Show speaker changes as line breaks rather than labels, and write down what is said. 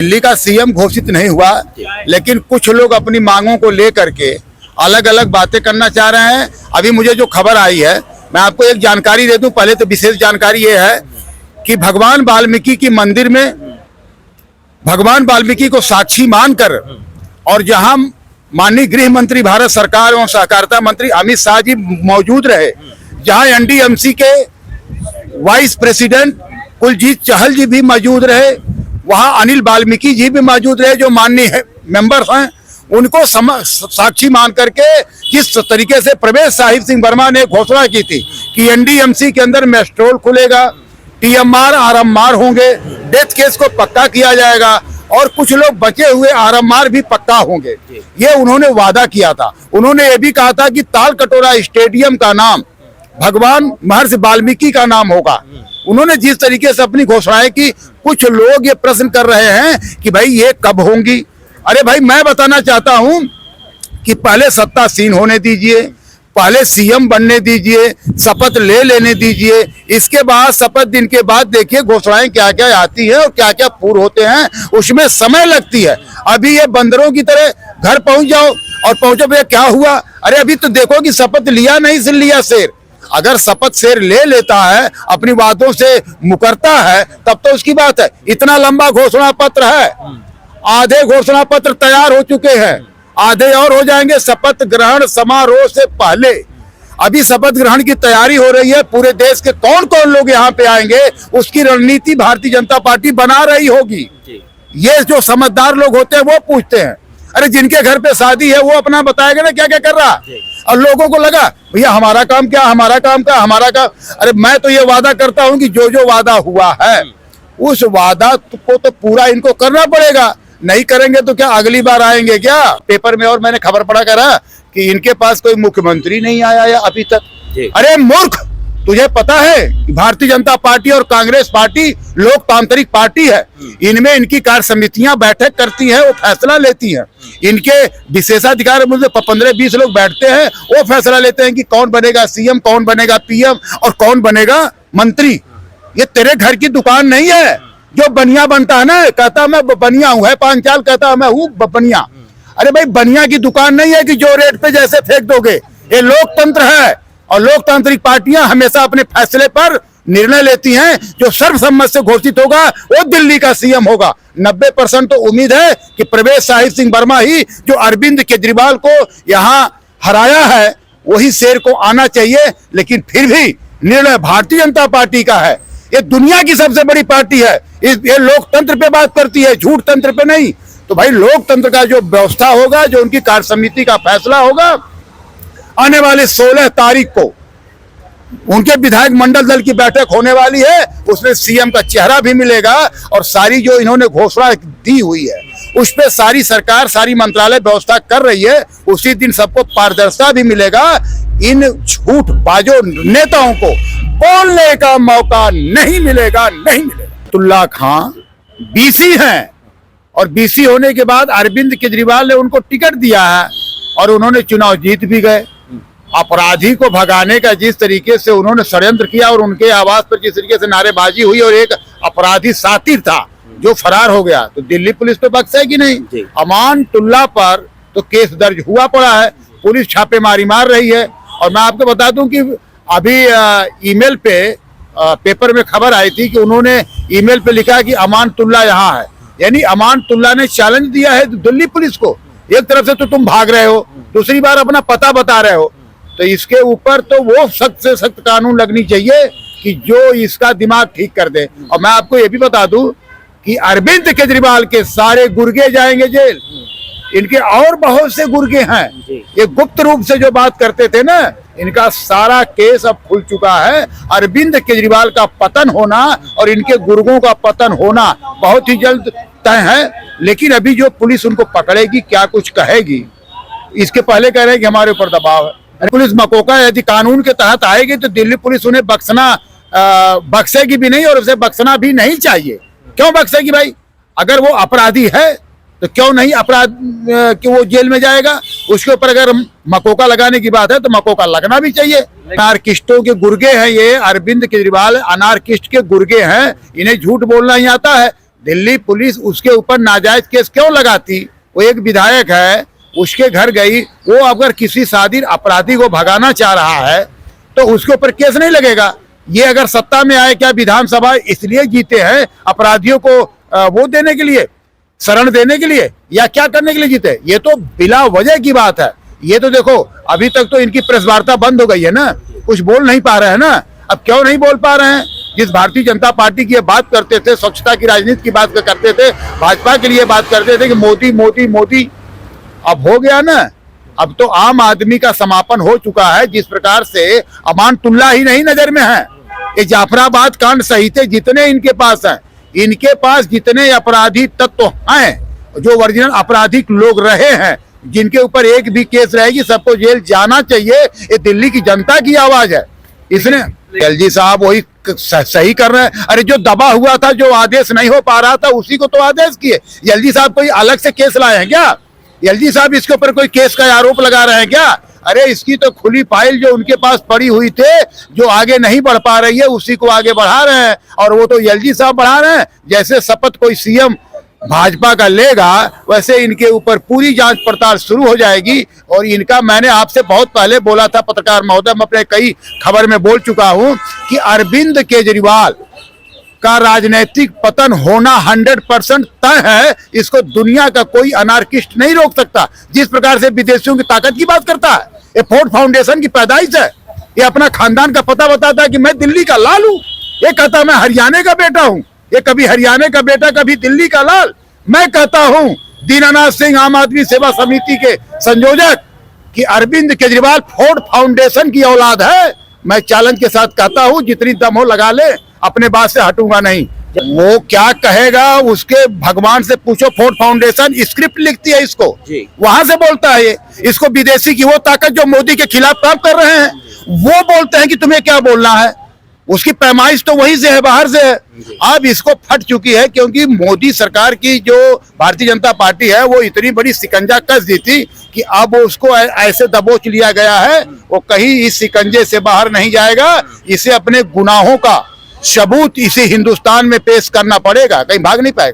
दिल्ली का सीएम घोषित नहीं हुआ, लेकिन कुछ लोग अपनी मांगों को लेकर के अलग अलग बातें करना चाह रहे हैं। अभी मुझे जो खबर आई है, मैं आपको एक जानकारी दे दूं। पहले तो विशेष जानकारी ये है कि भगवान वाल्मीकि की मंदिर में भगवान वाल्मीकि को साक्षी मानकर और जहां माननीय गृह मंत्री भारत सरकार एवं सहकारिता मंत्री अमित शाह जी मौजूद रहे, जहां एनडीएमसी के वाइस प्रेसिडेंट कुलजीत चहल जी भी मौजूद रहे, वहां अनिल वाल्मीकि जी भी मौजूद रहे, जो माननीय मेंबर्स हैं, उनको साक्षी मान करके जिस तरीके से प्रवेश साहिब सिंह वर्मा ने घोषणा की थी कि एनडीएमसी के अंदर मेस्ट्रोल खुलेगा, टीएमआर आरएमआर होंगे, डेथ केस को पक्का किया जाएगा और कुछ लोग बचे हुए आरएमआर भी पक्का होंगे, ये उन्होंने वादा किया था। उन्होंने ये भी कहा था कि ताल कटोरा स्टेडियम का नाम भगवान महर्षि वाल्मीकि का नाम होगा। उन्होंने जिस तरीके से अपनी घोषणाएं की, कुछ लोग ये प्रश्न कर रहे हैं कि भाई ये कब होंगी। अरे भाई, मैं बताना चाहता हूं कि पहले सत्ता सीन होने दीजिए, पहले सीएम बनने दीजिए, शपथ ले लेने दीजिए, इसके बाद शपथ दिन के बाद देखिए घोषणाएं क्या क्या आती है और क्या क्या पूर्ण होते हैं, उसमें समय लगती है। अभी ये बंदरों की तरह घर पहुंच जाओ और पहुंचो भैया क्या हुआ, अरे अभी तो देखो कि शपथ लिया नहीं सिल लिया शेर। अगर शपथ शेर ले लेता है, अपनी बातों से मुकरता है, तब तो उसकी बात है। इतना लंबा घोषणा पत्र है, आधे घोषणा पत्र तैयार हो चुके हैं, आधे और हो जाएंगे शपथ ग्रहण समारोह से पहले। अभी शपथ ग्रहण की तैयारी हो रही है, पूरे देश के कौन कौन लोग यहाँ पे आएंगे उसकी रणनीति भारतीय जनता पार्टी बना रही होगी। ये जो समझदार लोग होते हैं वो पूछते हैं, अरे जिनके घर पे शादी है वो अपना बताएगा ना क्या क्या कर रहा, और लोगों को लगा भैया हमारा काम क्या, हमारा काम क्या, हमारा काम। अरे मैं तो ये वादा करता हूं कि जो जो वादा हुआ है उस वादा को तो पूरा इनको करना पड़ेगा। नहीं करेंगे तो क्या अगली बार आएंगे क्या? पेपर में और मैंने खबर पढ़ा करा कि इनके पास कोई मुख्यमंत्री नहीं आया है अभी तक। अरे मूर्ख, तुझे पता है कि भारतीय जनता पार्टी और कांग्रेस पार्टी लोकतांत्रिक पार्टी है, इनमें इनकी कार्य समितियां बैठक करती हैं, वो फैसला लेती हैं। इनके विशेषाधिकार में 15-20 लोग बैठते हैं, वो फैसला लेते हैं कि कौन बनेगा सीएम, कौन बनेगा पीएम और कौन बनेगा मंत्री। ये तेरे घर की दुकान नहीं है जो बनिया बनता है ना, कहता मैं बनिया हूं, है 5 साल कहता मैं हूं बनिया। अरे भाई, बनिया की दुकान नहीं है कि जो रेट पे जैसे फेंक दोगे। ये लोकतंत्र है और लोकतांत्रिक पार्टियां हमेशा अपने फैसले पर निर्णय लेती हैं। जो सर्वसम्मत से घोषित होगा वो दिल्ली का सीएम होगा। 90% तो उम्मीद है कि प्रवेश साहिब सिंह वर्मा ही, जो अरविंद केजरीवाल को यहाँ हराया है, वही शेर को आना चाहिए। लेकिन फिर भी निर्णय भारतीय जनता पार्टी का है। ये दुनिया की सबसे बड़ी पार्टी है, ये लोकतंत्र पे बात करती है, झूठ तंत्र पे नहीं। तो भाई लोकतंत्र का जो व्यवस्था होगा, जो उनकी कार्य समिति का फैसला होगा, आने वाले 16 तारीख को उनके विधायक मंडल दल की बैठक होने वाली है। उसमें सीएम का चेहरा भी मिलेगा और सारी जो इन्होंने घोषणा दी हुई है उस पे सारी सरकार, सारी मंत्रालय व्यवस्था कर रही है। उसी दिन सबको पारदर्शिता भी मिलेगा। इन झूठ बाजो नेताओं को बोलने का मौका नहीं मिलेगा, नहीं मिलेगा। अब्दुल्ला खां बीसी हैं और बीसी होने के बाद अरविंद केजरीवाल ने उनको टिकट दिया है और उन्होंने चुनाव जीत भी गए। अपराधी को भगाने का जिस तरीके से उन्होंने षड्यंत्र किया और उनके आवास पर जिस तरीके से नारेबाजी हुई और एक अपराधी सातिर था जो फरार हो गया, तो दिल्ली पुलिस तो बख्शेगी नहीं। अमानतुल्ला पर तो केस दर्ज हुआ पड़ा है, पुलिस छापेमारी मार रही है। और मैं आपको बता दूं कि अभी ईमेल पे पेपर में खबर आई थी कि उन्होंने ईमेल पे लिखा कि अमानतुल्ला यहाँ है, यानी अमानतुल्ला ने चैलेंज दिया है दिल्ली पुलिस को। एक तरफ से तो तुम भाग रहे हो, दूसरी बार अपना पता बता रहे हो, तो इसके ऊपर तो वो सख्त से सख्त कानून लगनी चाहिए कि जो इसका दिमाग ठीक कर दे। और मैं आपको ये भी बता दूं कि अरविंद केजरीवाल के सारे गुर्गे जाएंगे जेल। इनके और बहुत से गुर्गे हैं, ये गुप्त रूप से जो बात करते थे ना, इनका सारा केस अब खुल चुका है। अरविंद केजरीवाल का पतन होना और इनके गुर्गों का पतन होना बहुत ही जल्द तय है। लेकिन अभी जो पुलिस उनको पकड़ेगी, क्या कुछ कहेगी, इसके पहले कह रहे हैं कि हमारे ऊपर दबाव है। पुलिस मकोका यदि कानून के तहत आएगी तो दिल्ली पुलिस उन्हें बख्शेगी भी नहीं और उसे बख्शना भी नहीं चाहिए। क्यों बख्शेगी भाई? अगर वो अपराधी है तो क्यों नहीं अपराध कि वो जेल में जाएगा? उसके ऊपर अगर मकोका लगाने की बात है तो मकोका लगना भी चाहिए। अनारकिस्टों के गुर्गे हैं ये, अरविंद केजरीवाल अनारकिस्ट के गुर्गे हैं, इन्हें झूठ बोलना ही आता है। दिल्ली पुलिस उसके ऊपर नाजायज केस क्यों लगाती? वो एक विधायक है, उसके घर गई, वो अगर किसी शातिर अपराधी को भगाना चाह रहा है तो उसके ऊपर केस नहीं लगेगा। ये अगर सत्ता में आए, क्या विधानसभा इसलिए जीते हैं अपराधियों को वो देने के लिए, शरण देने के लिए, या क्या करने के लिए जीते? ये तो बिला वजह की बात है। ये तो देखो, अभी तक तो इनकी प्रेस वार्ता बंद हो गई है ना, कुछ बोल नहीं पा रहे हैं ना। अब क्यों नहीं बोल पा रहे हैं? जिस भारतीय जनता पार्टी की ये बात करते थे, स्वच्छता की राजनीति की बात करते थे, भाजपा के लिए बात करते थे कि मोदी मोदी मोदी, अब हो गया ना। अब तो आम आदमी का समापन हो चुका है। जिस प्रकार से अमानतुल्लाह ही नहीं नजर में है, ये जाफराबाद कांड सहित जितने इनके पास हैं, इनके पास जितने अपराधी तत्व हैं, जो ओरिजिनल आपराधिक लोग रहे हैं, जिनके ऊपर एक भी केस रहेगी सबको जेल जाना चाहिए। ये दिल्ली की जनता की आवाज है। इसने एलजी साहब वही सही कर रहे हैं। अरे जो दबा हुआ था, जो आदेश नहीं हो पा रहा था, उसी को तो आदेश किए। एलजी साहब कोई अलग से केस लाए हैं क्या? एलजी साहब इसके ऊपर कोई केस का आरोप लगा रहे हैं क्या? अरे इसकी तो खुली फाइल जो उनके पास पड़ी हुई थे, जो आगे नहीं बढ़ पा रही है, उसी को आगे बढ़ा रहे हैं। और वो तो एलजी साहब बढ़ा रहे हैं। जैसे शपथ कोई सीएम भाजपा का लेगा, वैसे इनके ऊपर पूरी जांच पड़ताल शुरू हो जाएगी। और इनका, मैंने आपसे बहुत पहले बोला था पत्रकार महोदय, मैं अपने कई खबर में बोल चुका हूं कि अरविंद केजरीवाल का राजनीतिक पतन होना 100% तय है। इसको दुनिया का कोई अनार्किस्ट नहीं रोक सकता। जिस प्रकार से विदेशियों की ताकत की बात करता है, ये फोर्ड फाउंडेशन की पैदाइश है। ये अपना खानदान का पता बताता है कि मैं दिल्ली का लाल हूं। ये कहता मैं हरियाणा का बेटा हूं। ये कभी हरियाणा का बेटा, कभी दिल्ली का लाल। मैं कहता हूं, दीनानाथ सिंह आम आदमी सेवा समिति के संयोजक, कि अरविंद केजरीवाल फोर्ड फाउंडेशन की औलाद है। मैं चैलेंज के साथ कहता हूं, जितनी दम हो लगा ले, अपने बात से हटूंगा नहीं। वो क्या कहेगा उसके भगवान से पूछो। फोर्ड फाउंडेशन स्क्रिप्ट लिखती है, इसको वहां से बोलता है। ये इसको विदेशी की वो ताकत जो मोदी के खिलाफ काम कर रहे हैं, वो बोलते हैं कि तुम्हें क्या बोलना है। उसकी पैमाइश तो वहीं से है, बाहर से है। अब इसको फट चुकी है, क्योंकि मोदी सरकार की जो भारतीय जनता पार्टी है, वो इतनी बड़ी शिकंजा कस दी थी कि अब उसको ऐसे दबोच लिया गया है, वो कहीं इस शिकंजे से बाहर नहीं जाएगा। इसे अपने गुनाहों का सबूत इसी हिंदुस्तान में पेश करना पड़ेगा, कहीं भाग नहीं पाएगा।